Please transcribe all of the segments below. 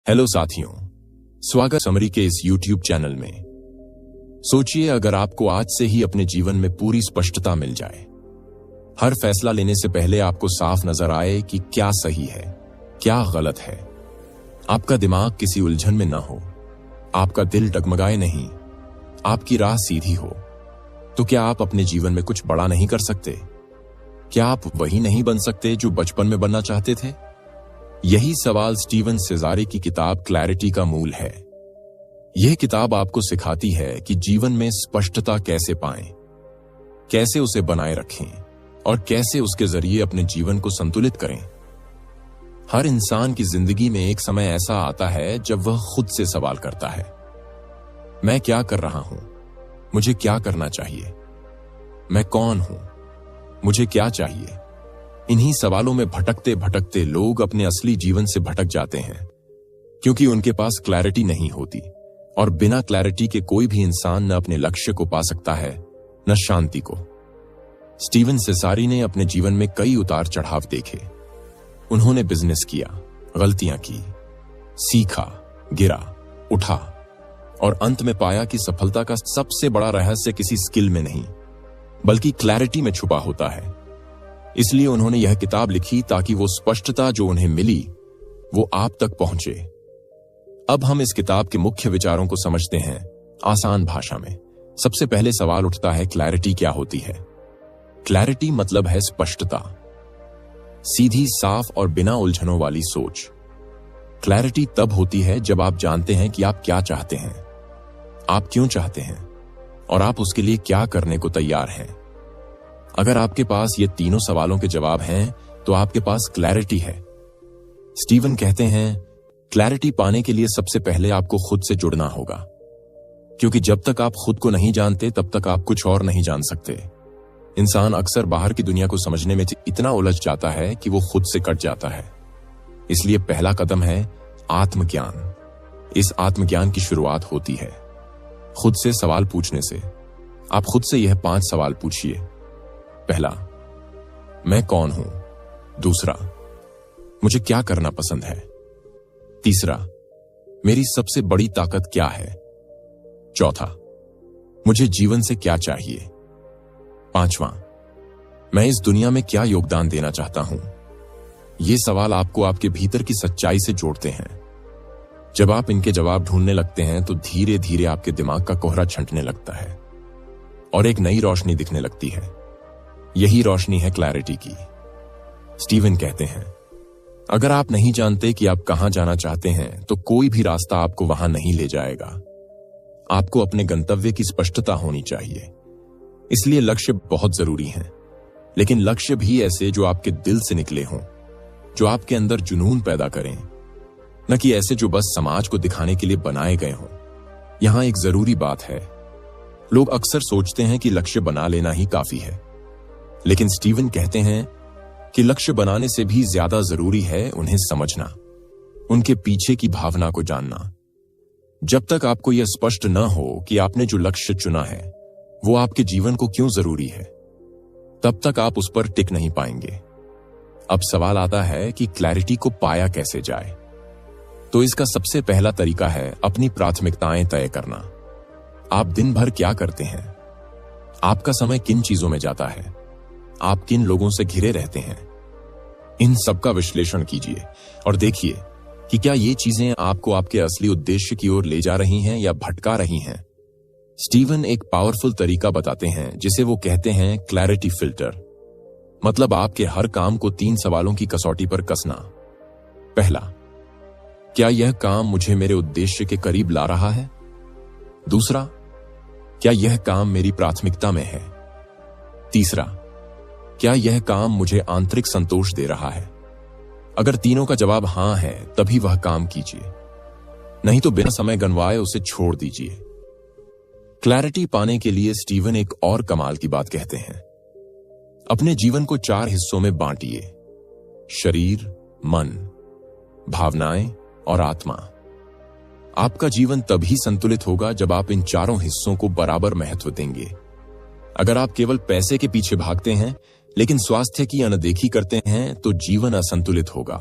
Hello साथियों, स्वागत summary के इस YouTube चैनल में। सोचिए अगर आपको आज से ही अपने जीवन में पूरी स्पष्टता मिल जाए, हर फैसला लेने से पहले आपको साफ नजर आए कि क्या सही है, क्या गलत है, आपका दिमाग किसी उलझन में ना हो, आपका दिल डगमगाए नहीं, आपकी राह सीधी हो, तो क्या आप अपने जीवन में कुछ बड़ा नहीं कर सकते? क्या आप वही नहीं बन सकते जो बचपन में बनना चाहते थे? यही सवाल स्टीवन सेजारी की किताब क्लैरिटी का मूल है। यह किताब आपको सिखाती है कि जीवन में स्पष्टता कैसे पाएं, कैसे उसे बनाए रखें और कैसे उसके जरिए अपने जीवन को संतुलित करें। हर इंसान की जिंदगी में एक समय ऐसा आता है जब वह खुद से सवाल करता है, मैं क्या कर रहा हूं? मुझे क्या करना चाहिए? मैं कौन हूं? मुझे क्या चाहिए? इन्हीं सवालों में भटकते भटकते लोग अपने असली जीवन से भटक जाते हैं, क्योंकि उनके पास क्लैरिटी नहीं होती, और बिना क्लैरिटी के कोई भी इंसान न अपने लक्ष्य को पा सकता है, न शांति को। स्टीवन सेजारी ने अपने जीवन में कई उतार चढ़ाव देखे। उन्होंने बिजनेस किया, गलतियां की, सीखा, गिरा, उठा, और अंत में पाया कि सफलता का सबसे बड़ा रहस्य किसी स्किल में नहीं, बल्कि क्लैरिटी में छुपा होता है। इसलिए उन्होंने यह किताब लिखी ताकि वो स्पष्टता जो उन्हें मिली वो आप तक पहुंचे। अब हम इस किताब के मुख्य विचारों को समझते हैं आसान भाषा में। सबसे पहले सवाल उठता है, क्लैरिटी क्या होती है? क्लैरिटी मतलब है स्पष्टता, सीधी, साफ और बिना उलझनों वाली सोच। क्लैरिटी तब होती है जब आप जानते हैं कि आप क्या चाहते हैं, आप क्यों चाहते हैं, और आप उसके लिए क्या करने को तैयार हैं। अगर आपके पास ये तीनों सवालों के जवाब हैं तो आपके पास क्लैरिटी है। स्टीवन कहते हैं, क्लैरिटी पाने के लिए सबसे पहले आपको खुद से जुड़ना होगा, क्योंकि जब तक आप खुद को नहीं जानते तब तक आप कुछ और नहीं जान सकते। इंसान अक्सर बाहर की दुनिया को समझने में इतना उलझ जाता है कि वो खुद से कट जाता है। इसलिए पहला कदम है आत्मज्ञान। इस आत्मज्ञान की शुरुआत होती है खुद से सवाल पूछने से। आप खुद से यह 5 सवाल पूछिए। पहला, मैं कौन हूं? दूसरा, मुझे क्या करना पसंद है? तीसरा, मेरी सबसे बड़ी ताकत क्या है? चौथा, मुझे जीवन से क्या चाहिए? पांचवा, मैं इस दुनिया में क्या योगदान देना चाहता हूं? ये सवाल आपको आपके भीतर की सच्चाई से जोड़ते हैं। जब आप इनके जवाब ढूंढने लगते हैं तो धीरे धीरे आपके दिमाग का कोहरा छंटने लगता है और एक नई रोशनी दिखने लगती है। यही रोशनी है क्लैरिटी की। स्टीवन कहते हैं, अगर आप नहीं जानते कि आप कहां जाना चाहते हैं तो कोई भी रास्ता आपको वहां नहीं ले जाएगा। आपको अपने गंतव्य की स्पष्टता होनी चाहिए। इसलिए लक्ष्य बहुत जरूरी हैं, लेकिन लक्ष्य भी ऐसे जो आपके दिल से निकले हों, जो आपके अंदर जुनून पैदा करें, न कि ऐसे जो बस समाज को दिखाने के लिए बनाए गए हों। यहां एक जरूरी बात है, लोग अक्सर सोचते हैं कि लक्ष्य बना लेना ही काफी है, लेकिन स्टीवन कहते हैं कि लक्ष्य बनाने से भी ज्यादा जरूरी है उन्हें समझना, उनके पीछे की भावना को जानना। जब तक आपको यह स्पष्ट न हो कि आपने जो लक्ष्य चुना है वो आपके जीवन को क्यों जरूरी है, तब तक आप उस पर टिक नहीं पाएंगे। अब सवाल आता है कि क्लैरिटी को पाया कैसे जाए। तो इसका सबसे पहला तरीका है अपनी प्राथमिकताएं तय करना। आप दिन भर क्या करते हैं? आपका समय किन चीजों में जाता है? आप किन लोगों से घिरे रहते हैं? इन सब का विश्लेषण कीजिए और देखिए कि क्या ये चीजें आपको आपके असली उद्देश्य की ओर ले जा रही हैं या भटका रही हैं। स्टीवन एक पावरफुल तरीका बताते हैं जिसे वो कहते हैं क्लैरिटी फिल्टर। मतलब आपके हर काम को 3 सवालों की कसौटी पर कसना। पहला, क्या यह काम मुझे मेरे उद्देश्य के करीब ला रहा है? दूसरा, क्या यह काम मेरी प्राथमिकता में है? तीसरा, क्या यह काम मुझे आंतरिक संतोष दे रहा है? अगर तीनों का जवाब हां है तभी वह काम कीजिए, नहीं तो बिना समय गंवाए उसे छोड़ दीजिए। क्लैरिटी पाने के लिए स्टीवन एक और कमाल की बात कहते हैं, अपने जीवन को 4 हिस्सों में बांटिए, शरीर, मन, भावनाएं और आत्मा। आपका जीवन तभी संतुलित होगा जब आप इन चारों हिस्सों को बराबर महत्व देंगे। अगर आप केवल पैसे के पीछे भागते हैं लेकिन स्वास्थ्य की अनदेखी करते हैं तो जीवन असंतुलित होगा।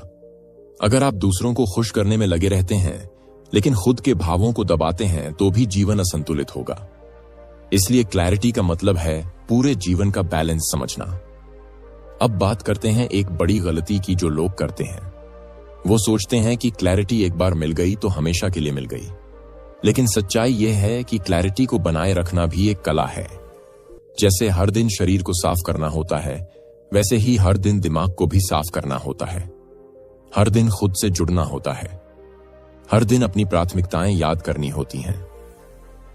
अगर आप दूसरों को खुश करने में लगे रहते हैं लेकिन खुद के भावों को दबाते हैं तो भी जीवन असंतुलित होगा। इसलिए क्लैरिटी का मतलब है पूरे जीवन का बैलेंस समझना। अब बात करते हैं एक बड़ी गलती की जो लोग करते हैं। वो सोचते हैं कि क्लैरिटी एक बार मिल गई तो हमेशा के लिए मिल गई। लेकिन सच्चाई यह है कि क्लैरिटी को बनाए रखना भी एक कला है। जैसे हर दिन शरीर को साफ करना होता है, वैसे ही हर दिन दिमाग को भी साफ करना होता है। हर दिन खुद से जुड़ना होता है। हर दिन अपनी प्राथमिकताएं याद करनी होती हैं।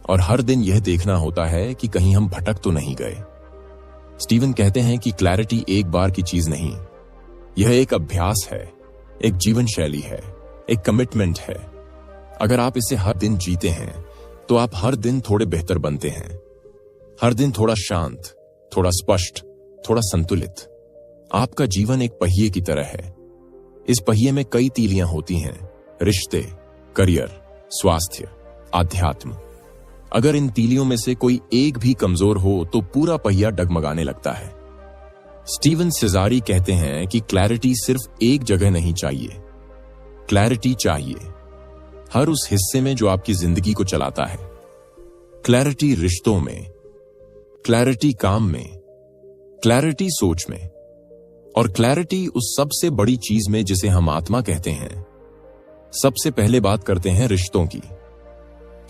और हर दिन यह देखना होता है कि कहीं हम भटक तो नहीं गए। स्टीवन कहते हैं कि क्लैरिटी एक बार की चीज नहीं, यह एक अभ्यास है, एक जीवन शैली है, एक कमिटमेंट है। अगर आप इसे हर दिन जीते हैं तो आप हर दिन थोड़े बेहतर बनते हैं। हर दिन थोड़ा शांत, थोड़ा स्पष्ट, थोड़ा संतुलित। आपका जीवन एक पहिए की तरह है। इस पहिए में कई तीलियां होती हैं, रिश्ते, करियर, स्वास्थ्य, आध्यात्म। अगर इन तीलियों में से कोई एक भी कमजोर हो तो पूरा पहिया डगमगाने लगता है। स्टीवन सेजारी कहते हैं कि क्लैरिटी सिर्फ एक जगह नहीं चाहिए, क्लैरिटी चाहिए हर उस हिस्से में जो आपकी जिंदगी को चलाता है। क्लैरिटी रिश्तों में, क्लैरिटी काम में, क्लैरिटी सोच में, और क्लैरिटी उस सबसे बड़ी चीज में जिसे हम आत्मा कहते हैं। सबसे पहले बात करते हैं रिश्तों की,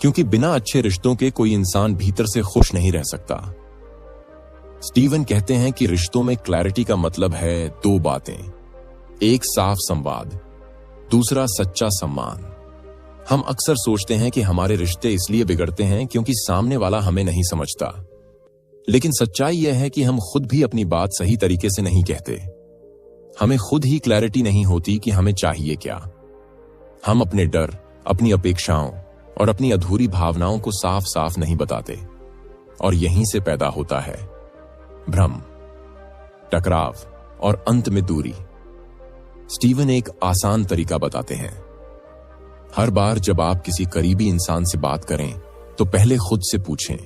क्योंकि बिना अच्छे रिश्तों के कोई इंसान भीतर से खुश नहीं रह सकता। स्टीवन कहते हैं कि रिश्तों में क्लैरिटी का मतलब है दो बातें, एक साफ संवाद, दूसरा सच्चा सम्मान। हम अक्सर सोचते हैं कि हमारे रिश्ते इसलिए बिगड़ते हैं क्योंकि सामने वाला हमें नहीं समझता। लेकिन सच्चाई यह है कि हम खुद भी अपनी बात सही तरीके से नहीं कहते। हमें खुद ही क्लैरिटी नहीं होती कि हमें चाहिए क्या। हम अपने डर, अपनी अपेक्षाओं और अपनी अधूरी भावनाओं को साफ साफ नहीं बताते, और यहीं से पैदा होता है भ्रम, टकराव और अंत में दूरी। स्टीवन एक आसान तरीका बताते हैं। हर बार जब आप किसी करीबी इंसान से बात करें तो पहले खुद से पूछें,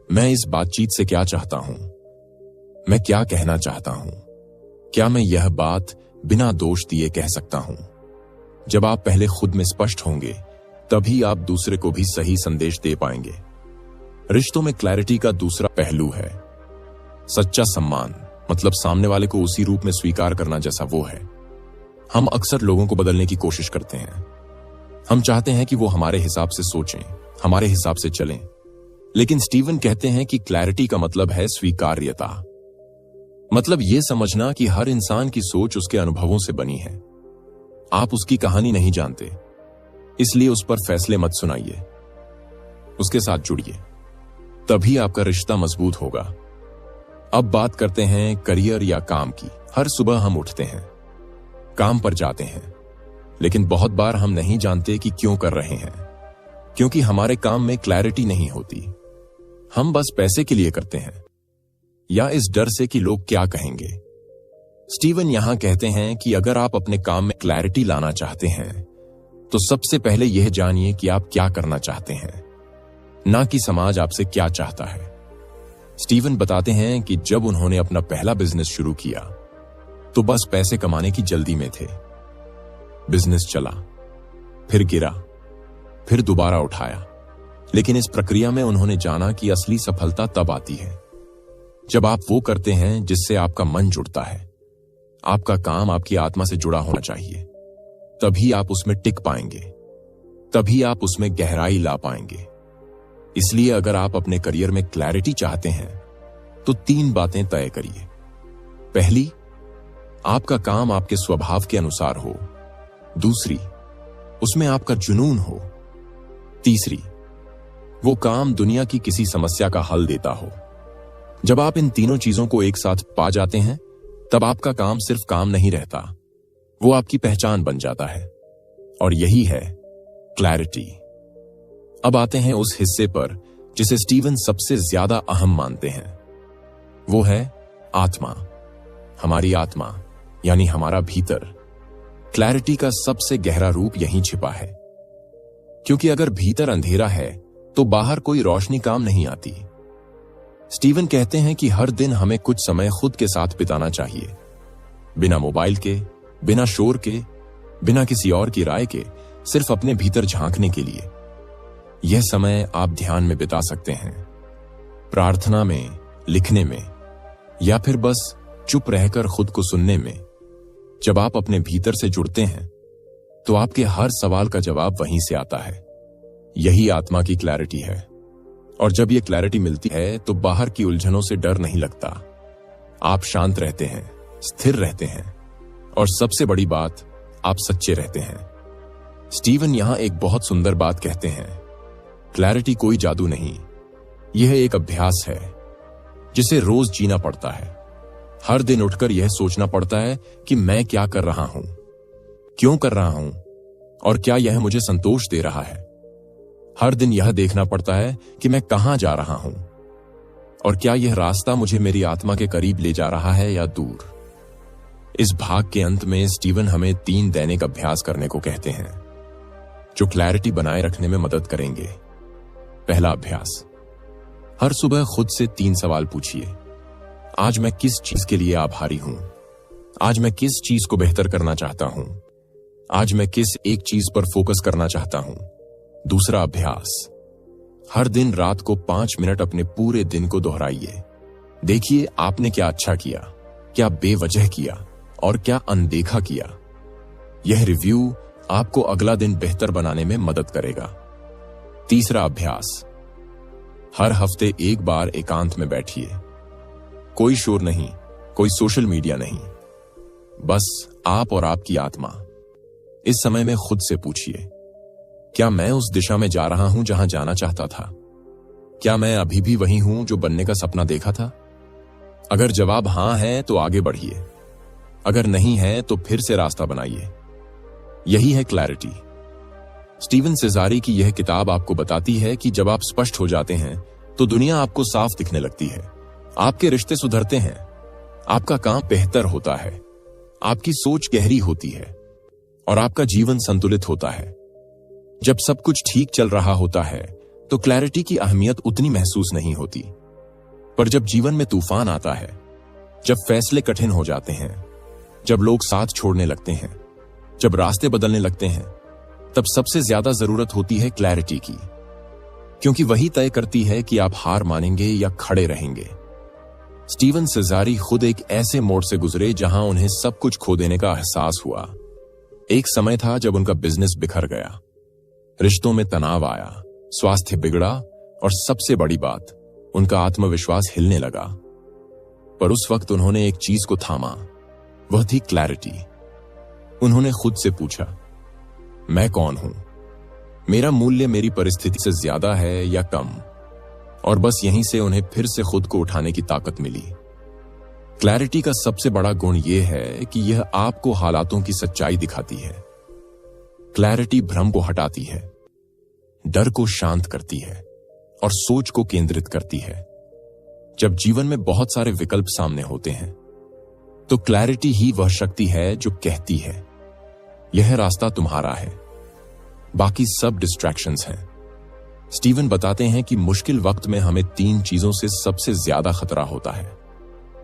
मैं इस बातचीत से क्या चाहता हूं? मैं क्या कहना चाहता हूं? क्या मैं यह बात बिना दोष दिए कह सकता हूं? जब आप पहले खुद में स्पष्ट होंगे तभी आप दूसरे को भी सही संदेश दे पाएंगे। रिश्तों में क्लैरिटी का दूसरा पहलू है सच्चा सम्मान, मतलब सामने वाले को उसी रूप में स्वीकार करना जैसा वो है। हम अक्सर लोगों को बदलने की कोशिश करते हैं। हम चाहते हैं कि वो हमारे हिसाब से सोचें, हमारे हिसाब से चलें। लेकिन स्टीवन कहते हैं कि क्लैरिटी का मतलब है स्वीकार्यता। मतलब यह समझना कि हर इंसान की सोच उसके अनुभवों से बनी है। आप उसकी कहानी नहीं जानते, इसलिए उस पर फैसले मत सुनाइए। उसके साथ जुड़िए, तभी आपका रिश्ता मजबूत होगा। अब बात करते हैं करियर या काम की। हर सुबह हम उठते हैं, काम पर जाते हैं, लेकिन बहुत बार हम नहीं जानते कि क्यों कर रहे हैं, क्योंकि हमारे काम में क्लैरिटी नहीं होती। हम बस पैसे के लिए करते हैं या इस डर से कि लोग क्या कहेंगे। स्टीवन यहां कहते हैं कि अगर आप अपने काम में क्लैरिटी लाना चाहते हैं तो सबसे पहले यह जानिए कि आप क्या करना चाहते हैं, ना कि समाज आपसे क्या चाहता है। स्टीवन बताते हैं कि जब उन्होंने अपना पहला बिजनेस शुरू किया तो बस पैसे कमाने की जल्दी में थे। बिजनेस चला, फिर गिरा, फिर दोबारा उठाया, लेकिन इस प्रक्रिया में उन्होंने जाना कि असली सफलता तब आती है जब आप वो करते हैं जिससे आपका मन जुड़ता है। आपका काम आपकी आत्मा से जुड़ा होना चाहिए, तभी आप उसमें टिक पाएंगे, तभी आप उसमें गहराई ला पाएंगे। इसलिए अगर आप अपने करियर में क्लैरिटी चाहते हैं तो 3 बातें तय करिए। पहली, आपका काम आपके स्वभाव के अनुसार हो। दूसरी, उसमें आपका जुनून हो। तीसरी, वो काम दुनिया की किसी समस्या का हल देता हो। जब आप इन तीनों चीजों को एक साथ पा जाते हैं तब आपका काम सिर्फ काम नहीं रहता, वो आपकी पहचान बन जाता है। और यही है क्लैरिटी। अब आते हैं उस हिस्से पर जिसे स्टीवन सबसे ज्यादा अहम मानते हैं। वो है आत्मा, हमारी आत्मा, यानी हमारा भीतर। क्लैरिटी का सबसे गहरा रूप यहीं छिपा है, क्योंकि अगर भीतर अंधेरा है तो बाहर कोई रोशनी काम नहीं आती। स्टीवन कहते हैं कि हर दिन हमें कुछ समय खुद के साथ बिताना चाहिए, बिना मोबाइल के, बिना शोर के, बिना किसी और की राय के, सिर्फ अपने भीतर झांकने के लिए। यह समय आप ध्यान में बिता सकते हैं, प्रार्थना में, लिखने में, या फिर बस चुप रहकर खुद को सुनने में। जब आप अपने भीतर से जुड़ते हैं तो आपके हर सवाल का जवाब वहीं से आता है। यही आत्मा की क्लैरिटी है। और जब यह क्लैरिटी मिलती है तो बाहर की उलझनों से डर नहीं लगता। आप शांत रहते हैं, स्थिर रहते हैं, और सबसे बड़ी बात, आप सच्चे रहते हैं। स्टीवन यहां एक बहुत सुंदर बात कहते हैं, क्लैरिटी कोई जादू नहीं, यह एक अभ्यास है जिसे रोज जीना पड़ता है। हर दिन उठकर यह सोचना पड़ता है कि मैं क्या कर रहा हूं, क्यों कर रहा हूं, और क्या यह मुझे संतोष दे रहा है। हर दिन यह देखना पड़ता है कि मैं कहां जा रहा हूं, और क्या यह रास्ता मुझे मेरी आत्मा के करीब ले जा रहा है या दूर। इस भाग के अंत में स्टीवन हमें 3 दैनिक अभ्यास करने को कहते हैं जो क्लैरिटी बनाए रखने में मदद करेंगे। पहला अभ्यास, हर सुबह खुद से 3 सवाल पूछिए। आज मैं किस चीज के लिए आभारी हूं? आज मैं किस चीज को बेहतर करना चाहता हूं? आज मैं किस एक चीज पर फोकस करना चाहता हूं? दूसरा अभ्यास, हर दिन रात को 5 मिनट अपने पूरे दिन को दोहराइए। देखिए आपने क्या अच्छा किया, क्या बेवजह किया, और क्या अनदेखा किया। यह रिव्यू आपको अगला दिन बेहतर बनाने में मदद करेगा। तीसरा अभ्यास, हर हफ्ते एक बार एकांत में बैठिए। कोई शोर नहीं, कोई सोशल मीडिया नहीं, बस आप और आपकी आत्मा। इस समय में खुद से पूछिए, क्या मैं उस दिशा में जा रहा हूं जहां जाना चाहता था? क्या मैं अभी भी वही हूं जो बनने का सपना देखा था? अगर जवाब हां है तो आगे बढ़िए, अगर नहीं है तो फिर से रास्ता बनाइए। यही है क्लैरिटी। स्टीवन सेजारी की यह किताब आपको बताती है कि जब आप स्पष्ट हो जाते हैं तो दुनिया आपको साफ दिखने लगती है, आपके रिश्ते सुधरते हैं, आपका काम बेहतर होता है, आपकी सोच गहरी होती है, और आपका जीवन संतुलित होता है। जब सब कुछ ठीक चल रहा होता है तो क्लैरिटी की अहमियत उतनी महसूस नहीं होती, पर जब जीवन में तूफान आता है, जब फैसले कठिन हो जाते हैं, जब लोग साथ छोड़ने लगते हैं, जब रास्ते बदलने लगते हैं, तब सबसे ज्यादा जरूरत होती है क्लैरिटी की, क्योंकि वही तय करती है कि आप हार मानेंगे या खड़े रहेंगे। स्टीवन सेजारी खुद एक ऐसे मोड़ से गुजरे जहां उन्हें सब कुछ खो देने का एहसास हुआ। एक समय था जब उनका बिजनेस बिखर गया, रिश्तों में तनाव आया, स्वास्थ्य बिगड़ा, और सबसे बड़ी बात, उनका आत्मविश्वास हिलने लगा। पर उस वक्त उन्होंने एक चीज को थामा, वह थी क्लैरिटी। उन्होंने खुद से पूछा, मैं कौन हूं? मेरा मूल्य मेरी परिस्थिति से ज्यादा है या कम? और बस यहीं से उन्हें फिर से खुद को उठाने की ताकत मिली। क्लैरिटी का सबसे बड़ा गुण यह है कि यह आपको हालातों की सच्चाई दिखाती है। क्लैरिटी भ्रम को हटाती है, डर को शांत करती है, और सोच को केंद्रित करती है। जब जीवन में बहुत सारे विकल्प सामने होते हैं तो क्लैरिटी ही वह शक्ति है जो कहती है, यह रास्ता तुम्हारा है, बाकी सब डिस्ट्रैक्शंस हैं। स्टीवन बताते हैं कि मुश्किल वक्त में हमें 3 चीजों से सबसे ज्यादा खतरा होता है।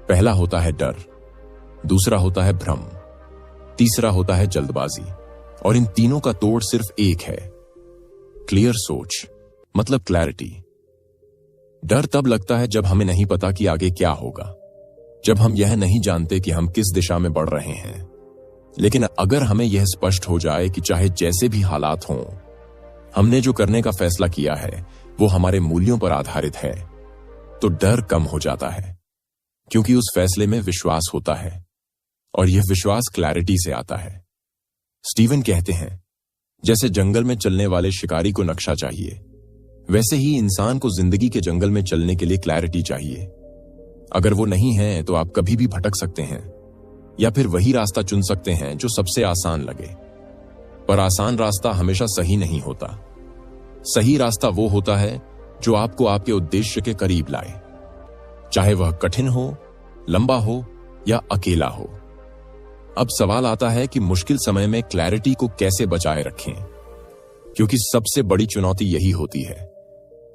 पहला होता है डर, दूसरा होता है भ्रम, तीसरा होता है जल्दबाजी, और इन तीनों का तोड़ सिर्फ एक है, क्लियर सोच, मतलब क्लैरिटी। डर तब लगता है जब हमें नहीं पता कि आगे क्या होगा, जब हम यह नहीं जानते कि हम किस दिशा में बढ़ रहे हैं। लेकिन अगर हमें यह स्पष्ट हो जाए कि चाहे जैसे भी हालात हों, हमने जो करने का फैसला किया है वो हमारे मूल्यों पर आधारित है, तो डर कम हो जाता है, क्योंकि उस फैसले में विश्वास होता है, और यह विश्वास क्लैरिटी से आता है। स्टीवन कहते हैं, जैसे जंगल में चलने वाले शिकारी को नक्शा चाहिए, वैसे ही इंसान को जिंदगी के जंगल में चलने के लिए क्लैरिटी चाहिए। अगर वो नहीं है तो आप कभी भी भटक सकते हैं, या फिर वही रास्ता चुन सकते हैं जो सबसे आसान लगे। पर आसान रास्ता हमेशा सही नहीं होता। सही रास्ता वो होता है जो आपको आपके उद्देश्य के करीब लाए, चाहे वह कठिन हो, लंबा हो, या अकेला हो। अब सवाल आता है कि मुश्किल समय में क्लैरिटी को कैसे बचाए रखें, क्योंकि सबसे बड़ी चुनौती यही होती है।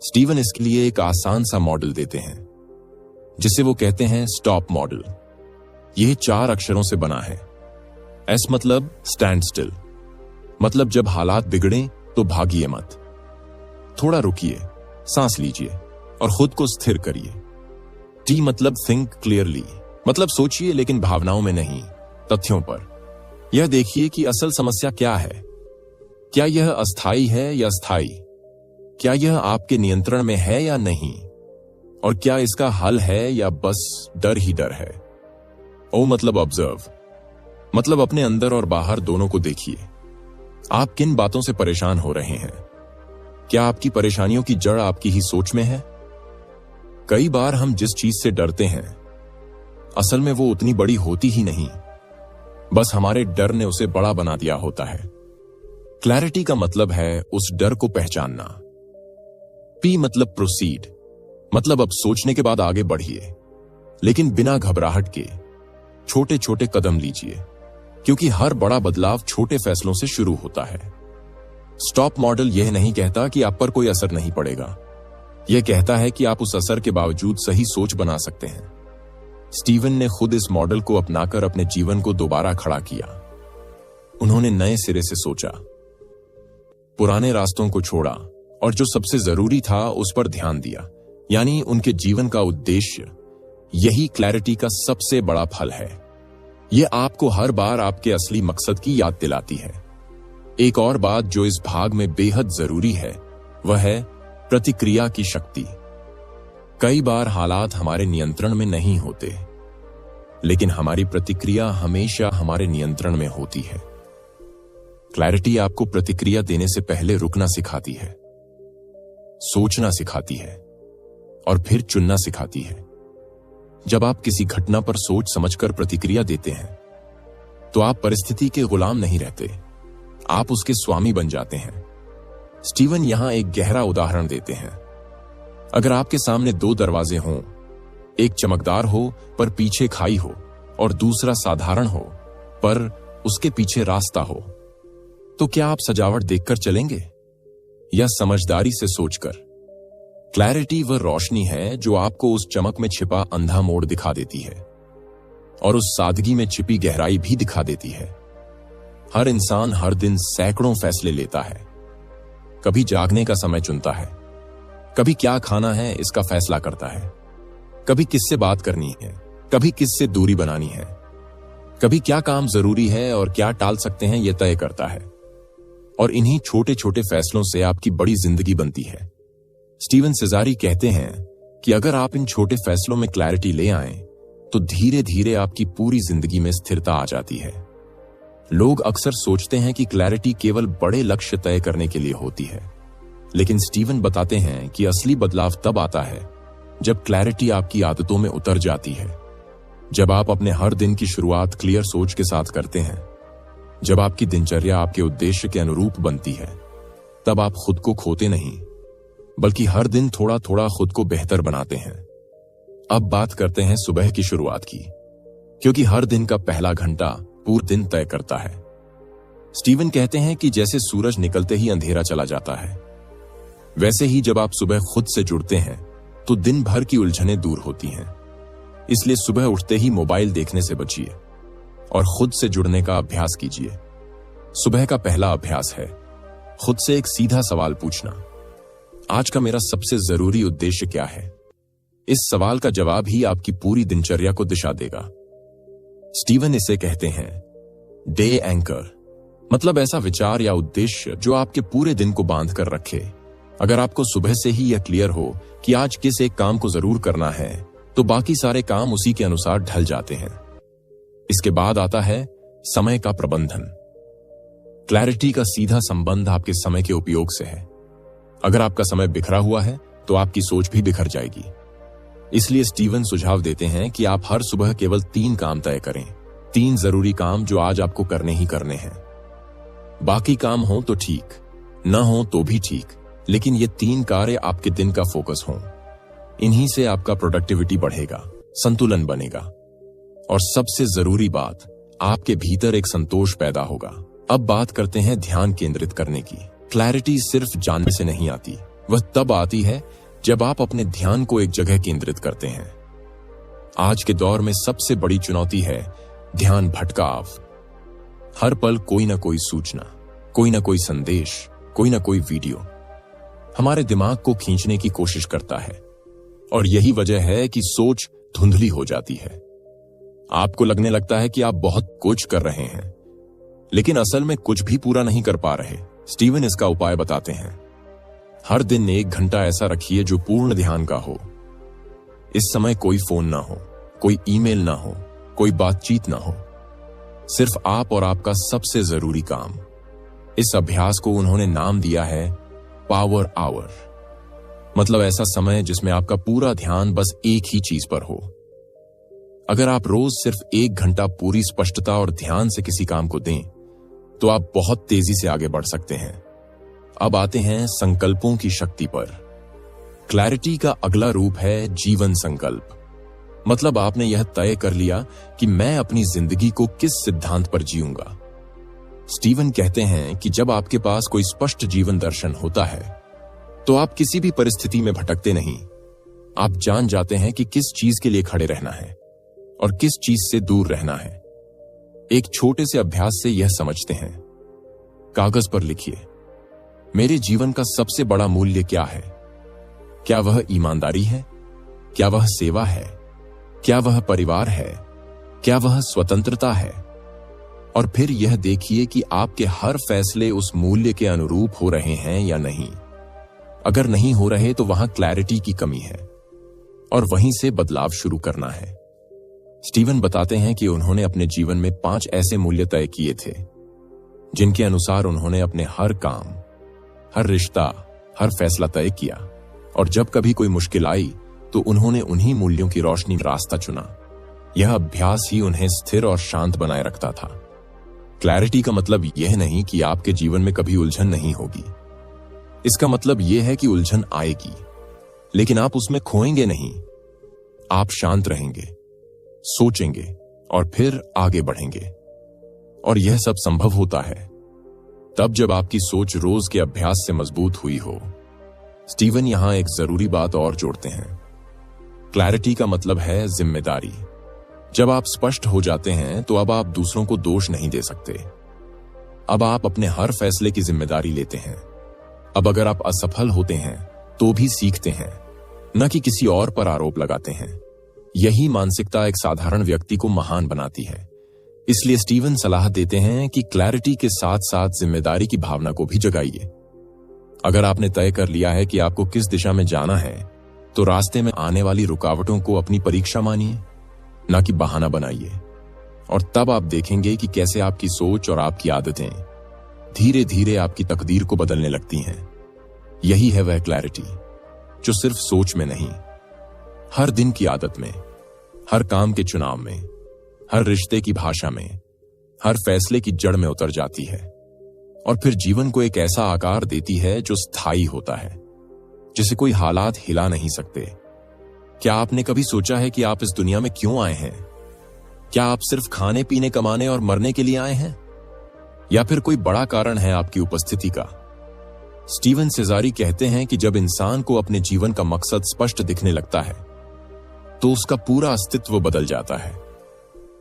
स्टीवन इसके लिए एक आसान सा मॉडल देते हैं, जिसे वो कहते हैं स्टॉप मॉडल। यह 4 अक्षरों से बना है। एस मतलब स्टैंड स्टिल, मतलब जब हालात बिगड़े तो भागिए मत, थोड़ा रुकिए, सांस लीजिए और खुद को स्थिर करिए। टी मतलब थिंक क्लियरली, मतलब सोचिए लेकिन भावनाओं में नहीं, तथ्यों पर। यह देखिए कि असल समस्या क्या है। क्या यह अस्थायी है या स्थायी? क्या यह आपके नियंत्रण में है या नहीं? और क्या इसका हल है या बस डर ही डर है? ओ मतलब ऑब्जर्व, मतलब अपने अंदर और बाहर दोनों को देखिए। आप किन बातों से परेशान हो रहे हैं? क्या आपकी परेशानियों की जड़ आपकी ही सोच में है? कई बार हम जिस चीज से डरते हैं असल में वो उतनी बड़ी होती ही नहीं, बस हमारे डर ने उसे बड़ा बना दिया होता है। क्लैरिटी का मतलब है उस डर को पहचानना। पी मतलब प्रोसीड, मतलब अब सोचने के बाद आगे बढ़िए, लेकिन बिना घबराहट के छोटे छोटे कदम लीजिए, क्योंकि हर बड़ा बदलाव छोटे फैसलों से शुरू होता है। स्टॉप मॉडल यह नहीं कहता कि आप पर कोई असर नहीं पड़ेगा, यह कहता है कि आप उस असर के बावजूद सही सोच बना सकते हैं। स्टीवन ने खुद इस मॉडल को अपनाकर अपने जीवन को दोबारा खड़ा किया। उन्होंने नए सिरे से सोचा, पुराने रास्तों को छोड़ा और जो सबसे जरूरी था उस पर ध्यान दिया, यानी उनके जीवन का उद्देश्य। यही क्लैरिटी का सबसे बड़ा फल है। यह आपको हर बार आपके असली मकसद की याद दिलाती है। एक और बात जो इस भाग में बेहद जरूरी है वह है प्रतिक्रिया की शक्ति। कई बार हालात हमारे नियंत्रण में नहीं होते, लेकिन हमारी प्रतिक्रिया हमेशा हमारे नियंत्रण में होती है। क्लैरिटी आपको प्रतिक्रिया देने से पहले रुकना सिखाती है, सोचना सिखाती है और फिर चुनना सिखाती है। जब आप किसी घटना पर सोच समझकर प्रतिक्रिया देते हैं तो आप परिस्थिति के गुलाम नहीं रहते, आप उसके स्वामी बन जाते हैं। स्टीवन यहां एक गहरा उदाहरण देते हैं। अगर आपके सामने दो दरवाजे हों, एक चमकदार हो पर पीछे खाई हो और दूसरा साधारण हो पर उसके पीछे रास्ता हो, तो क्या आप सजावट देखकर चलेंगे या समझदारी से सोचकर? क्लैरिटी वह रोशनी है जो आपको उस चमक में छिपा अंधा मोड़ दिखा देती है और उस सादगी में छिपी गहराई भी दिखा देती है। हर इंसान हर दिन सैकड़ों फैसले लेता है। कभी जागने का समय चुनता है, कभी क्या खाना है इसका फैसला करता है, कभी किससे बात करनी है, कभी किससे दूरी बनानी है, कभी क्या काम जरूरी है और क्या टाल सकते हैं यह तय करता है। और इन्हीं छोटे छोटे फैसलों से आपकी बड़ी जिंदगी बनती है। स्टीवन सेजारी कहते हैं कि अगर आप इन छोटे फैसलों में क्लैरिटी ले आएं, तो धीरे धीरे आपकी पूरी जिंदगी में स्थिरता आ जाती है। लोग अक्सर सोचते हैं कि क्लैरिटी केवल बड़े लक्ष्य तय करने के लिए होती है, लेकिन स्टीवन बताते हैं कि असली बदलाव तब आता है जब क्लैरिटी आपकी आदतों में उतर जाती है। जब आप अपने हर दिन की शुरुआत क्लियर सोच के साथ करते हैं, जब आपकी दिनचर्या आपके उद्देश्य के अनुरूप बनती है, तब आप खुद को खोते नहीं, बल्कि हर दिन थोड़ा थोड़ा खुद को बेहतर बनाते हैं। अब बात करते हैं सुबह की शुरुआत की, क्योंकि हर दिन का पहला घंटा पूरा दिन तय करता है। स्टीवन कहते हैं कि जैसे सूरज निकलते ही अंधेरा चला जाता है, वैसे ही जब आप सुबह खुद से जुड़ते हैं तो दिन भर की उलझनें दूर होती हैं। इसलिए सुबह उठते ही मोबाइल देखने से बचिए और खुद से जुड़ने का अभ्यास कीजिए। सुबह का पहला अभ्यास है खुद से एक सीधा सवाल पूछना, आज का मेरा सबसे जरूरी उद्देश्य क्या है? इस सवाल का जवाब ही आपकी पूरी दिनचर्या को दिशा देगा। स्टीवन इसे कहते हैं डे एंकर, मतलब ऐसा विचार या उद्देश्य जो आपके पूरे दिन को बांध कर रखे। अगर आपको सुबह से ही यह क्लियर हो कि आज किस एक काम को जरूर करना है, तो बाकी सारे काम उसी के अनुसार ढल जाते हैं। इसके बाद आता है समय का प्रबंधन। क्लैरिटी का सीधा संबंध आपके समय के उपयोग से है। अगर आपका समय बिखरा हुआ है तो आपकी सोच भी बिखर जाएगी। इसलिए स्टीवन सुझाव देते हैं कि आप हर सुबह केवल 3 काम तय करें, 3 जरूरी काम जो आज आपको करने ही करने हैं। बाकी काम हो तो ठीक, न हो तो भी ठीक, लेकिन ये 3 कार्य आपके दिन का फोकस हों। इन्हीं से आपका प्रोडक्टिविटी बढ़ेगा, संतुलन बनेगा और सबसे जरूरी बात, आपके भीतर एक संतोष पैदा होगा। अब बात करते हैं ध्यान केंद्रित करने की। क्लैरिटी सिर्फ जानने से नहीं आती, वह तब आती है जब आप अपने ध्यान को एक जगह केंद्रित करते हैं। आज के दौर में सबसे बड़ी चुनौती है ध्यान भटकाव। हर पल कोई ना कोई सूचना, कोई ना कोई संदेश, कोई ना कोई वीडियो हमारे दिमाग को खींचने की कोशिश करता है, और यही वजह है कि सोच धुंधली हो जाती है। आपको लगने लगता है कि आप बहुत कुछ कर रहे हैं, लेकिन असल में कुछ भी पूरा नहीं कर पा रहे। स्टीवन इसका उपाय बताते हैं। हर दिन 1 घंटा ऐसा रखिए जो पूर्ण ध्यान का हो। इस समय कोई फोन ना हो, कोई ईमेल ना हो, कोई बातचीत ना हो, सिर्फ आप और आपका सबसे जरूरी काम। इस अभ्यास को उन्होंने नाम दिया है पावर आवर, मतलब ऐसा समय जिसमें आपका पूरा ध्यान बस एक ही चीज पर हो। अगर आप रोज सिर्फ 1 घंटा पूरी स्पष्टता और ध्यान से किसी काम को दें, तो आप बहुत तेजी से आगे बढ़ सकते हैं। अब आते हैं संकल्पों की शक्ति पर। क्लैरिटी का अगला रूप है जीवन संकल्प। मतलब आपने यह तय कर लिया कि मैं अपनी जिंदगी को किस सिद्धांत पर जीऊंगा। स्टीवन कहते हैं कि जब आपके पास कोई स्पष्ट जीवन दर्शन होता है, तो आप किसी भी परिस्थिति में भटकते नहीं। आप जान जाते हैं कि किस चीज के लिए खड़े रहना है और किस चीज से दूर रहना है। एक छोटे से अभ्यास से यह समझते हैं। कागज पर लिखिए, मेरे जीवन का सबसे बड़ा मूल्य क्या है? क्या वह ईमानदारी है? क्या वह सेवा है? क्या वह परिवार है? क्या वह स्वतंत्रता है? और फिर यह देखिए कि आपके हर फैसले उस मूल्य के अनुरूप हो रहे हैं या नहीं। अगर नहीं हो रहे तो वहां क्लैरिटी की कमी है और वहीं से बदलाव शुरू करना है। स्टीवन बताते हैं कि उन्होंने अपने जीवन में 5 ऐसे मूल्य तय किए थे, जिनके अनुसार उन्होंने अपने हर काम, हर रिश्ता, हर फैसला तय किया, और जब कभी कोई मुश्किल आई तो उन्होंने उन्हीं मूल्यों की रोशनी में रास्ता चुना। यह अभ्यास ही उन्हें स्थिर और शांत बनाए रखता था। क्लैरिटी का मतलब यह नहीं कि आपके जीवन में कभी उलझन नहीं होगी। इसका मतलब यह है कि उलझन आएगी, लेकिन आप उसमें खोएंगे नहीं। आप शांत रहेंगे, सोचेंगे और फिर आगे बढ़ेंगे। और यह सब संभव होता है तब जब आपकी सोच रोज के अभ्यास से मजबूत हुई हो। स्टीवन यहां एक जरूरी बात और जोड़ते हैं। क्लैरिटी का मतलब है जिम्मेदारी। जब आप स्पष्ट हो जाते हैं तो अब आप दूसरों को दोष नहीं दे सकते। अब आप अपने हर फैसले की जिम्मेदारी लेते हैं। अब अगर आप असफल होते हैं तो भी सीखते हैं, न कि किसी और पर आरोप लगाते हैं। यही मानसिकता एक साधारण व्यक्ति को महान बनाती है। इसलिए स्टीवन सलाह देते हैं कि क्लैरिटी के साथ साथ जिम्मेदारी की भावना को भी जगाइए। अगर आपने तय कर लिया है कि आपको किस दिशा में जाना है, तो रास्ते में आने वाली रुकावटों को अपनी परीक्षा मानिए, ना कि बहाना बनाइए। और तब आप देखेंगे कि कैसे आपकी सोच और आपकी आदतें धीरे धीरे आपकी तकदीर को बदलने लगती हैं। यही है वह क्लैरिटी जो सिर्फ सोच में नहीं, हर दिन की आदत में, हर काम के चुनाव में, हर रिश्ते की भाषा में, हर फैसले की जड़ में उतर जाती है और फिर जीवन को एक ऐसा आकार देती है जो स्थायी होता है, जिसे कोई हालात हिला नहीं सकते। क्या आपने कभी सोचा है कि आप इस दुनिया में क्यों आए हैं? क्या आप सिर्फ खाने पीने, कमाने और मरने के लिए आए हैं, या फिर कोई बड़ा कारण है आपकी उपस्थिति का? स्टीवन सेजारी कहते हैं कि जब इंसान को अपने जीवन का मकसद स्पष्ट दिखने लगता है, तो उसका पूरा अस्तित्व बदल जाता है।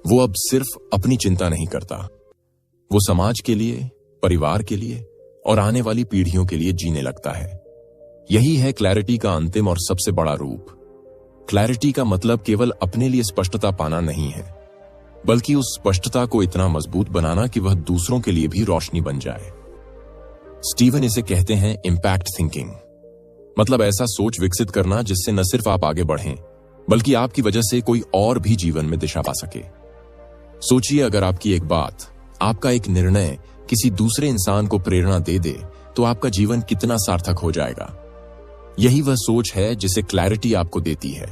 वो अब सिर्फ अपनी चिंता नहीं करता, वो समाज के लिए, परिवार के लिए और आने वाली पीढ़ियों के लिए जीने लगता है। यही है क्लैरिटी का अंतिम और सबसे बड़ा रूप। क्लैरिटी का मतलब केवल अपने लिए स्पष्टता पाना नहीं है, बल्कि उस स्पष्टता को इतना मजबूत बनाना कि वह दूसरों के लिए भी रोशनी बन जाए। स्टीवन इसे कहते हैं इम्पैक्ट थिंकिंग। मतलब ऐसा सोच विकसित करना जिससे न सिर्फ आप आगे बढ़ें, बल्कि आपकी वजह से कोई और भी जीवन में दिशा पा सके। सोचिए, अगर आपकी एक बात, आपका एक निर्णय किसी दूसरे इंसान को प्रेरणा दे दे, तो आपका जीवन कितना सार्थक हो जाएगा। यही वह सोच है जिसे क्लैरिटी आपको देती है।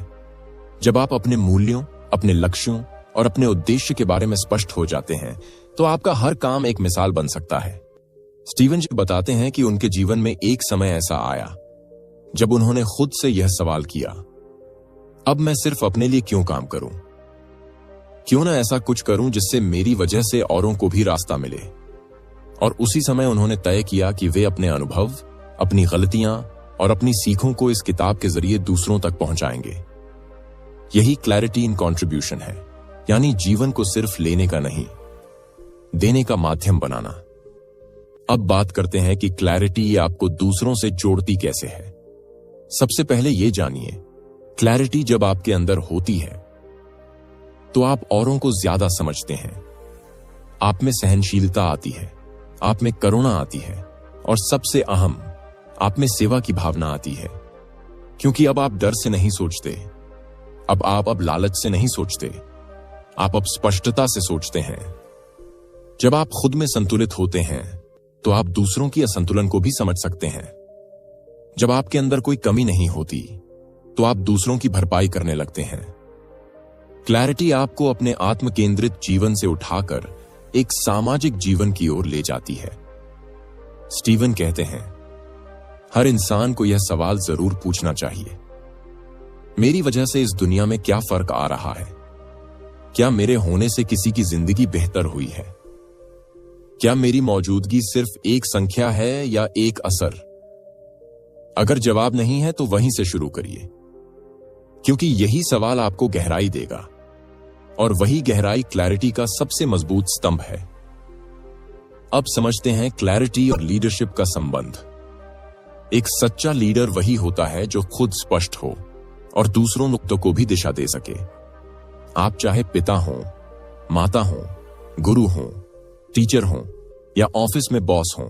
जब आप अपने मूल्यों, अपने लक्ष्यों और अपने उद्देश्य के बारे में स्पष्ट हो जाते हैं, तो आपका हर काम एक मिसाल बन सकता है। स्टीवन जी बताते हैं कि उनके जीवन में एक समय ऐसा आया जब उन्होंने खुद से यह सवाल किया, अब मैं सिर्फ अपने लिए क्यों काम करूं? क्यों ना ऐसा कुछ करूं जिससे मेरी वजह से औरों को भी रास्ता मिले। और उसी समय उन्होंने तय किया कि वे अपने अनुभव, अपनी गलतियां और अपनी सीखों को इस किताब के जरिए दूसरों तक पहुंचाएंगे। यही क्लैरिटी इन कंट्रीब्यूशन है, यानी जीवन को सिर्फ लेने का नहीं, देने का माध्यम बनाना। अब बात करते हैं कि क्लैरिटी आपको दूसरों से जोड़ती कैसे है। सबसे पहले ये जानिए, क्लैरिटी जब आपके अंदर होती है तो आप औरों को ज्यादा समझते हैं। आप में सहनशीलता आती है, आप में करुणा आती है और सबसे अहम, आप में सेवा की भावना आती है। क्योंकि अब आप डर से नहीं सोचते, अब लालच से नहीं सोचते, आप अब स्पष्टता से सोचते हैं। जब आप खुद में संतुलित होते हैं तो आप दूसरों की असंतुलन को भी समझ सकते हैं। जब आपके अंदर कोई कमी नहीं होती तो आप दूसरों की भरपाई करने लगते हैं। क्लैरिटी आपको अपने आत्म केंद्रित जीवन से उठाकर एक सामाजिक जीवन की ओर ले जाती है। स्टीवन कहते हैं, हर इंसान को यह सवाल जरूर पूछना चाहिए, मेरी वजह से इस दुनिया में क्या फर्क आ रहा है? क्या मेरे होने से किसी की जिंदगी बेहतर हुई है? क्या मेरी मौजूदगी सिर्फ एक संख्या है या एक असर? अगर जवाब नहीं है तो वहीं से शुरू करिए, क्योंकि यही सवाल आपको गहराई देगा और वही गहराई क्लैरिटी का सबसे मजबूत स्तंभ है। अब समझते हैं क्लैरिटी और लीडरशिप का संबंध। एक सच्चा लीडर वही होता है जो खुद स्पष्ट हो और दूसरों नुक्तों को भी दिशा दे सके। आप चाहे पिता हो, माता हो, गुरु हो, टीचर हो या ऑफिस में बॉस हो,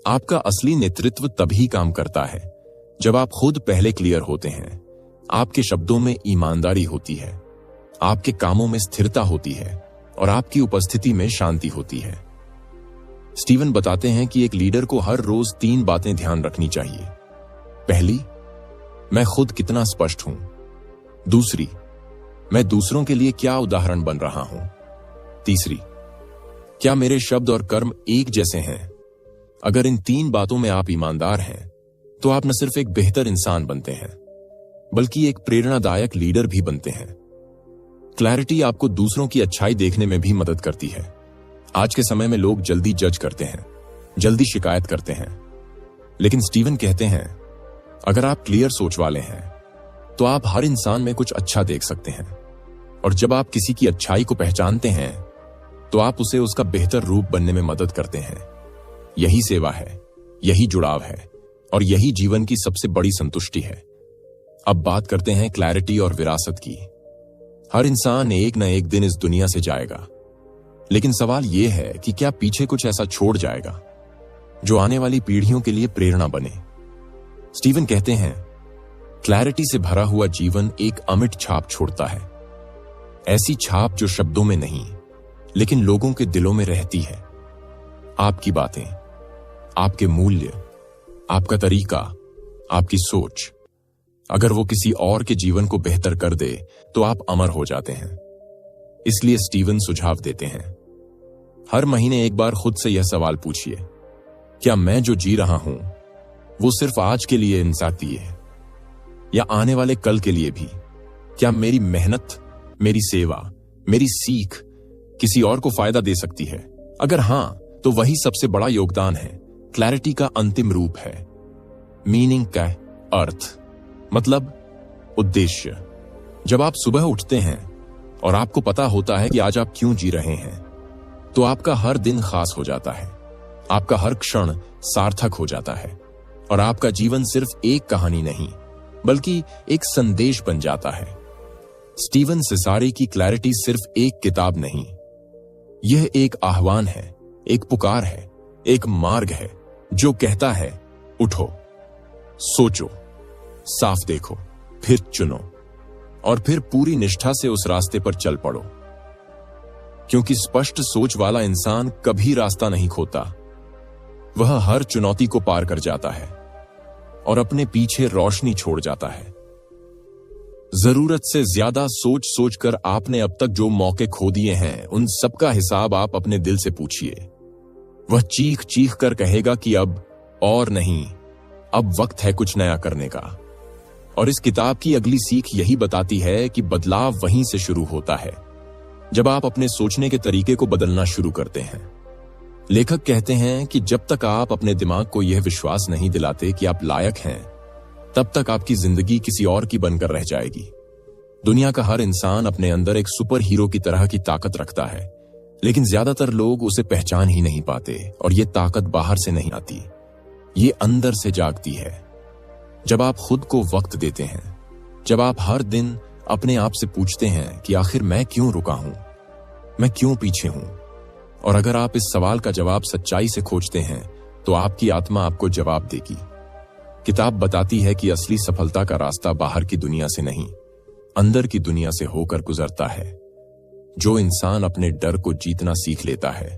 आपका असली नेतृत्व तभी काम करता है जब आप खुद पहले क्लियर होते हैं। आपके शब्दों में ईमानदारी होती है, आपके कामों में स्थिरता होती है और आपकी उपस्थिति में शांति होती है। स्टीवन बताते हैं कि एक लीडर को हर रोज 3 बातें ध्यान रखनी चाहिए। पहली, मैं खुद कितना स्पष्ट हूं। दूसरी, मैं दूसरों के लिए क्या उदाहरण बन रहा हूं। तीसरी, क्या मेरे शब्द और कर्म एक जैसे हैं। अगर इन 3 बातों में आप ईमानदार हैं तो आप न सिर्फ एक बेहतर इंसान बनते हैं बल्कि एक प्रेरणादायक लीडर भी बनते हैं। क्लैरिटी आपको दूसरों की अच्छाई देखने में भी मदद करती है। आज के समय में लोग जल्दी जज करते हैं, जल्दी शिकायत करते हैं, लेकिन स्टीवन कहते हैं, अगर आप क्लियर सोच वाले हैं तो आप हर इंसान में कुछ अच्छा देख सकते हैं। और जब आप किसी की अच्छाई को पहचानते हैं तो आप उसे उसका बेहतर रूप बनने में मदद करते हैं। यही सेवा है, यही जुड़ाव है और यही जीवन की सबसे बड़ी संतुष्टि है। अब बात करते हैं क्लैरिटी और विरासत की। हर इंसान एक न एक दिन इस दुनिया से जाएगा, लेकिन सवाल यह है कि क्या पीछे कुछ ऐसा छोड़ जाएगा जो आने वाली पीढ़ियों के लिए प्रेरणा बने। स्टीवन कहते हैं, क्लैरिटी से भरा हुआ जीवन एक अमिट छाप छोड़ता है। ऐसी छाप जो शब्दों में नहीं लेकिन लोगों के दिलों में रहती है। आपकी बातें, आपके मूल्य, आपका तरीका, आपकी सोच, अगर वो किसी और के जीवन को बेहतर कर दे तो आप अमर हो जाते हैं। इसलिए स्टीवन सुझाव देते हैं, हर महीने एक बार खुद से यह सवाल पूछिए, क्या मैं जो जी रहा हूं वो सिर्फ आज के लिए इंसाती है या आने वाले कल के लिए भी? क्या मेरी मेहनत, मेरी सेवा, मेरी सीख किसी और को फायदा दे सकती है? अगर हां, तो वही सबसे बड़ा योगदान है। क्लैरिटी का अंतिम रूप है मीनिंग का अर्थ, मतलब उद्देश्य। जब आप सुबह उठते हैं और आपको पता होता है कि आज आप क्यों जी रहे हैं, तो आपका हर दिन खास हो जाता है, आपका हर क्षण सार्थक हो जाता है और आपका जीवन सिर्फ एक कहानी नहीं बल्कि एक संदेश बन जाता है। स्टीवन सिसारी की क्लैरिटी सिर्फ एक किताब नहीं, यह एक आह्वान है, एक पुकार है, एक मार्ग है जो कहता है, उठो, सोचो, साफ देखो, फिर चुनो और फिर पूरी निष्ठा से उस रास्ते पर चल पड़ो। क्योंकि स्पष्ट सोच वाला इंसान कभी रास्ता नहीं खोता, वह हर चुनौती को पार कर जाता है और अपने पीछे रोशनी छोड़ जाता है। जरूरत से ज्यादा सोच सोचकर आपने अब तक जो मौके खो दिए हैं, उन सबका हिसाब आप अपने दिल से पूछिए। वह चीख चीख कर कहेगा कि अब और नहीं, अब वक्त है कुछ नया करने का। और इस किताब की अगली सीख यही बताती है कि बदलाव वहीं से शुरू होता है, जब आप अपने सोचने के तरीके को बदलना शुरू करते हैं। लेखक कहते हैं कि जब तक आप अपने दिमाग को यह विश्वास नहीं दिलाते कि आप लायक हैं, तब तक आपकी जिंदगी किसी और की बनकर रह जाएगी। दुनिया का हर इंसान अपने अंदर एक सुपर हीरो की तरह की ताकत रखता है, लेकिन ज्यादातर लोग उसे पहचान ही नहीं पाते और ये ताकत बाहर से नहीं आती, ये अंदर से जागती है। जब आप खुद को वक्त देते हैं, जब आप हर दिन अपने आप से पूछते हैं कि आखिर मैं क्यों रुका हूं, मैं क्यों पीछे हूं, और अगर आप इस सवाल का जवाब सच्चाई से खोजते हैं तो आपकी आत्मा आपको जवाब देगी। किताब बताती है कि असली सफलता का रास्ता बाहर की दुनिया से नहीं, अंदर की दुनिया से होकर गुजरता है। जो इंसान अपने डर को जीतना सीख लेता है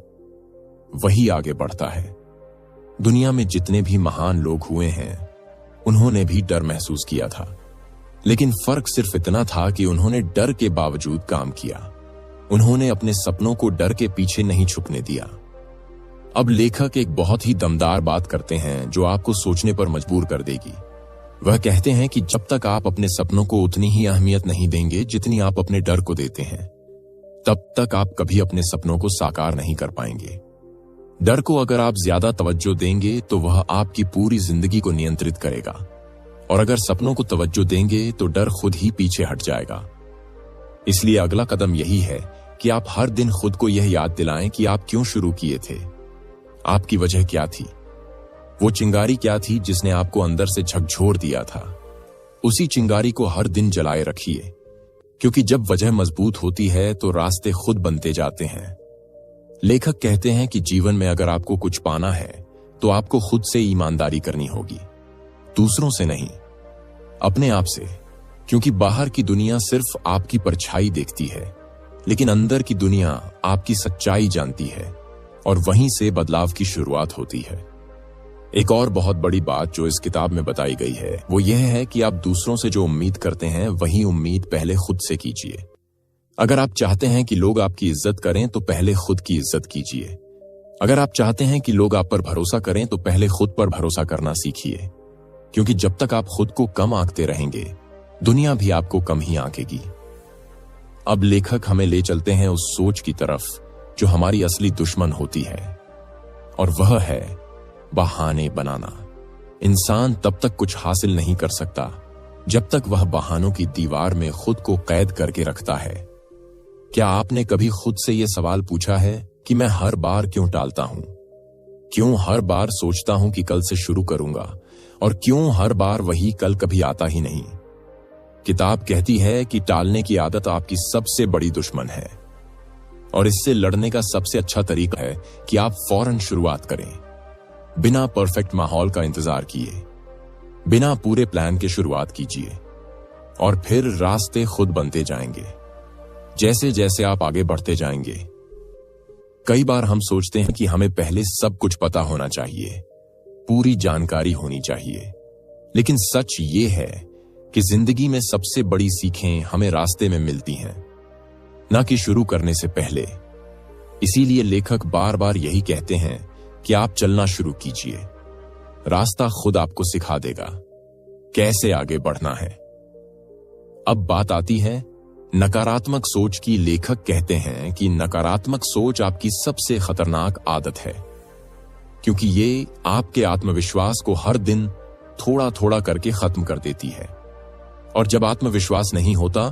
वही आगे बढ़ता है। दुनिया में जितने भी महान लोग हुए हैं उन्होंने भी डर महसूस किया था, लेकिन फर्क सिर्फ इतना था कि उन्होंने डर के बावजूद काम किया। उन्होंने अपने सपनों को डर के पीछे नहीं छुपने दिया। अब लेखक एक बहुत ही दमदार बात करते हैं जो आपको सोचने पर मजबूर कर देगी। वह कहते हैं कि जब तक आप अपने सपनों को उतनी ही अहमियत नहीं देंगे जितनी आप अपने डर को देते हैं, तब तक आप कभी अपने सपनों को साकार नहीं कर पाएंगे। डर को अगर आप ज्यादा तवज्जो देंगे तो वह आपकी पूरी जिंदगी को नियंत्रित करेगा, और अगर सपनों को तवज्जो देंगे तो डर खुद ही पीछे हट जाएगा। इसलिए अगला कदम यही है कि आप हर दिन खुद को यह याद दिलाएं कि आप क्यों शुरू किए थे, आपकी वजह क्या थी, वो चिंगारी क्या थी जिसने आपको अंदर से झकझोर दिया था। उसी चिंगारी को हर दिन जलाए रखिए, क्योंकि जब वजह मजबूत होती है तो रास्ते खुद बनते जाते हैं। लेखक कहते हैं कि जीवन में अगर आपको कुछ पाना है तो आपको खुद से ईमानदारी करनी होगी, दूसरों से नहीं, अपने आप से। क्योंकि बाहर की दुनिया सिर्फ आपकी परछाई देखती है, लेकिन अंदर की दुनिया आपकी सच्चाई जानती है, और वहीं से बदलाव की शुरुआत होती है। एक और बहुत बड़ी बात जो इस किताब में बताई गई है वो यह है कि आप दूसरों से जो उम्मीद करते हैं वही उम्मीद पहले खुद से कीजिए। अगर आप चाहते हैं कि लोग आपकी इज्जत करें तो पहले खुद की इज्जत कीजिए। अगर आप चाहते हैं कि लोग आप पर भरोसा करें तो पहले खुद पर भरोसा करना सीखिए, क्योंकि जब तक आप खुद को कम आंकते रहेंगे दुनिया भी आपको कम ही आंकेगी। अब लेखक हमें ले चलते हैं उस सोच की तरफ जो हमारी असली दुश्मन होती है, और वह है बहाने बनाना। इंसान तब तक कुछ हासिल नहीं कर सकता जब तक वह बहानों की दीवार में खुद को कैद करके रखता है। क्या आपने कभी खुद से यह सवाल पूछा है कि मैं हर बार क्यों टालता हूं, क्यों हर बार सोचता हूं कि कल से शुरू करूंगा, और क्यों हर बार वही कल कभी आता ही नहीं? किताब कहती है कि टालने की आदत आपकी सबसे बड़ी दुश्मन है, और इससे लड़ने का सबसे अच्छा तरीका है कि आप फौरन शुरुआत करें, बिना परफेक्ट माहौल का इंतजार किए, बिना पूरे प्लान के शुरुआत कीजिए, और फिर रास्ते खुद बनते जाएंगे जैसे जैसे आप आगे बढ़ते जाएंगे। कई बार हम सोचते हैं कि हमें पहले सब कुछ पता होना चाहिए, पूरी जानकारी होनी चाहिए, लेकिन सच ये है कि जिंदगी में सबसे बड़ी सीखें हमें रास्ते में मिलती हैं, ना कि शुरू करने से पहले। इसीलिए लेखक बार बार यही कहते हैं कि आप चलना शुरू कीजिए, रास्ता खुद आपको सिखा देगा कैसे आगे बढ़ना है। अब बात आती है नकारात्मक सोच की। लेखक कहते हैं कि नकारात्मक सोच आपकी सबसे खतरनाक आदत है, क्योंकि ये आपके आत्मविश्वास को हर दिन थोड़ा थोड़ा करके खत्म कर देती है। और जब आत्मविश्वास नहीं होता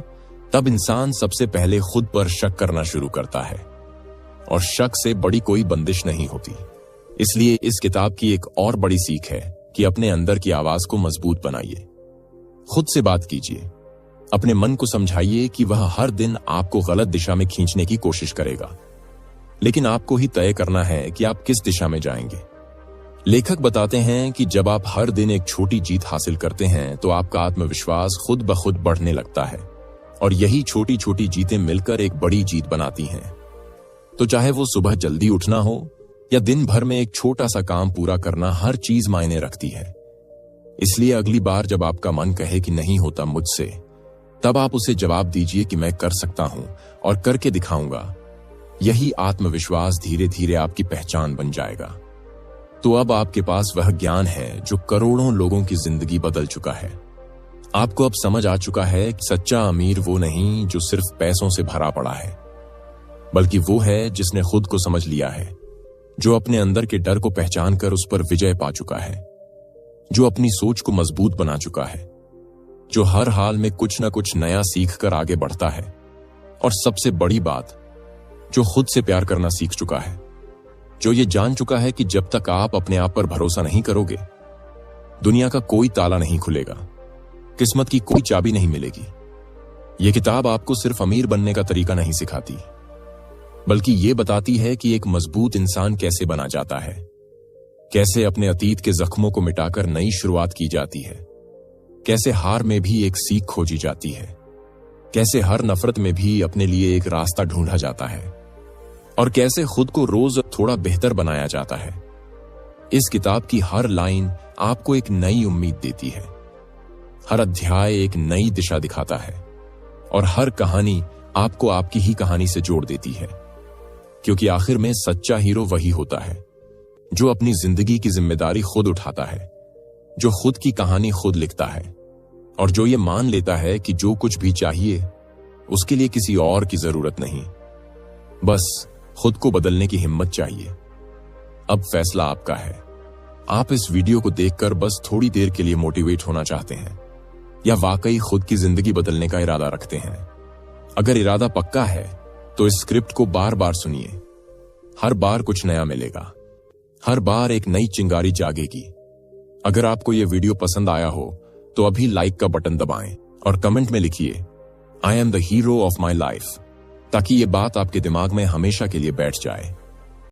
तब इंसान सबसे पहले खुद पर शक करना शुरू करता है, और शक से बड़ी कोई बंदिश नहीं होती। इसलिए इस किताब की एक और बड़ी सीख है कि अपने अंदर की आवाज को मजबूत बनाइए, खुद से बात कीजिए, अपने मन को समझाइए कि वह हर दिन आपको गलत दिशा में खींचने की कोशिश करेगा, लेकिन आपको ही तय करना है कि आप किस दिशा में जाएंगे। लेखक बताते हैं कि जब आप हर दिन एक छोटी जीत हासिल करते हैं तो आपका आत्मविश्वास खुद ब खुद बढ़ने लगता है, और यही छोटी छोटी जीतें मिलकर एक बड़ी जीत बनाती हैं। तो चाहे वो सुबह जल्दी उठना हो या दिन भर में एक छोटा सा काम पूरा करना, हर चीज मायने रखती है। इसलिए अगली बार जब आपका मन कहे कि नहीं होता मुझसे, तब आप उसे जवाब दीजिए कि मैं कर सकता हूं और करके दिखाऊंगा। यही आत्मविश्वास धीरे धीरे आपकी पहचान बन जाएगा। तो अब आपके पास वह ज्ञान है जो करोड़ों लोगों की जिंदगी बदल चुका है। आपको अब समझ आ चुका है कि सच्चा अमीर वो नहीं जो सिर्फ पैसों से भरा पड़ा है, बल्कि वो है जिसने खुद को समझ लिया है, जो अपने अंदर के डर को पहचान कर उस पर विजय पा चुका है, जो अपनी सोच को मजबूत बना चुका है, जो हर हाल में कुछ न कुछ नया सीख कर आगे बढ़ता है, और सबसे बड़ी बात, जो खुद से प्यार करना सीख चुका है, जो ये जान चुका है कि जब तक आप अपने आप पर भरोसा नहीं करोगे, दुनिया का कोई ताला नहीं खुलेगा, किस्मत की कोई चाबी नहीं मिलेगी। यह किताब आपको सिर्फ अमीर बनने का तरीका नहीं सिखाती, बल्कि ये बताती है कि एक मजबूत इंसान कैसे बना जाता है, कैसे अपने अतीत के जख्मों को मिटाकर नई शुरुआत की जाती है, कैसे हार में भी एक सीख खोजी जाती है, कैसे हर नफरत में भी अपने लिए एक रास्ता ढूंढा जाता है, और कैसे खुद को रोज थोड़ा बेहतर बनाया जाता है। इस किताब की हर लाइन आपको एक नई उम्मीद देती है, हर अध्याय एक नई दिशा दिखाता है, और हर कहानी आपको आपकी ही कहानी से जोड़ देती है। क्योंकि आखिर में सच्चा हीरो वही होता है जो अपनी जिंदगी की जिम्मेदारी खुद उठाता है, जो खुद की कहानी खुद लिखता है, और जो ये मान लेता है कि जो कुछ भी चाहिए उसके लिए किसी और की जरूरत नहीं, बस खुद को बदलने की हिम्मत चाहिए। अब फैसला आपका है। आप इस वीडियो को देखकर बस थोड़ी देर के लिए मोटिवेट होना चाहते हैं, या वाकई खुद की जिंदगी बदलने का इरादा रखते हैं। अगर इरादा पक्का है तो इस स्क्रिप्ट को बार बार सुनिए। हर बार कुछ नया मिलेगा, हर बार एक नई चिंगारी जागेगी। अगर आपको यह वीडियो पसंद आया हो तो अभी लाइक का बटन दबाएं और कमेंट में लिखिए, I am the hero of my life, ताकि ये बात आपके दिमाग में हमेशा के लिए बैठ जाए।